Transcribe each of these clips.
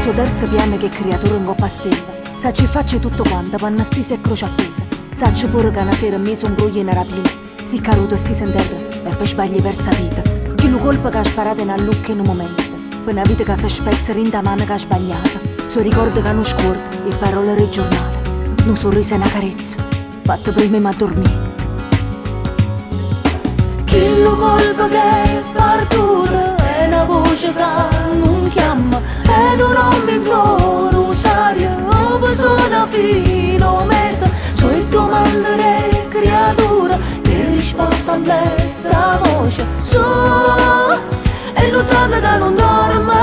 caso terzo piano che creatura in coppa stella. Sa ci faccia tutto quanto, panna stisa e croce appesa. Sacci pure che una sera in mezzo a un bruglie in rapina si caruto stisa in terra e poi sbagli persa vita. Chi lo colpa che ha sparato in allucca in un momento, per una vita che si spezza in da mano che ha sbagliata. Suoi ricordi che hanno scorto e parole del giornale, un sorriso e una carezza fatta prima ma dormire. Chi lo colpa che è partura è una voce che non chiama e non rompe in coro saria o persona fino messa. Suoi domande creatura che risposta a mezza voce so e lottata che non dorme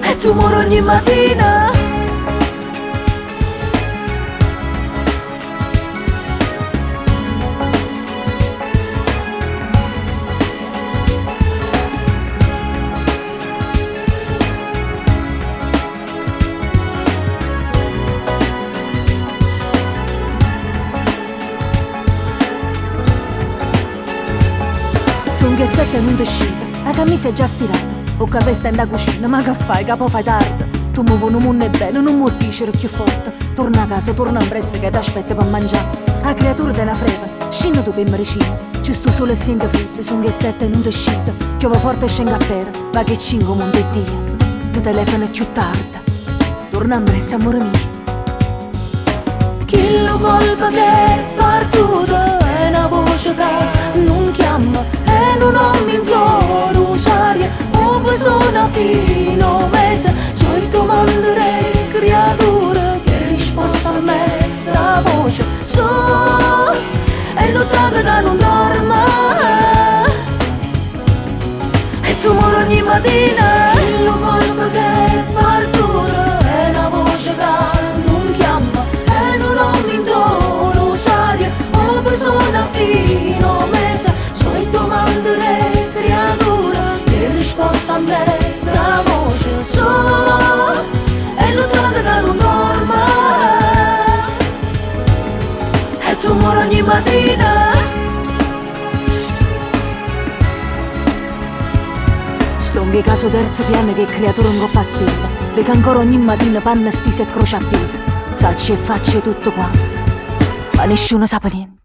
e tu muori ogni mattina. Sono che sette non uscita, la camisa è già stirata, o caffè sta in cucina, ma che fai, capo fai tardi. Tu muovi un mondo è bello, non muovi dicere più forte. Torna a casa, torna in presso che ti aspetta per mangiare. La creatura te la frega, scende tu per mericina. Ci sto solo e sento freddo, sono che sette non uscita. Piove forte e scende a pera, ma che cinque mondo è Dio. Ti telefono più tardi, torna in presso amore mio. Chi lo colpa che è partuto è una voce che non chiama e non ho in coro saria o persona fino messa. Suoi domande creatura che risposta a mezza voce so e lottata che non dorme e tu muori ogni mattina. Chi lo colpa che è partuto è una voce che non chiama e non ho in coro saria o persona fino messa. Suoi domande creatura che risposta a mezza voce so e lottata che non dorme e tu muori ogni mattina. Stonghi caso terzo piano che creatura in coppa stella, perché ancora ogni mattina panna stisa e croce appesa. Sacci e faccia tutto quanto, ma nessuno sa niente.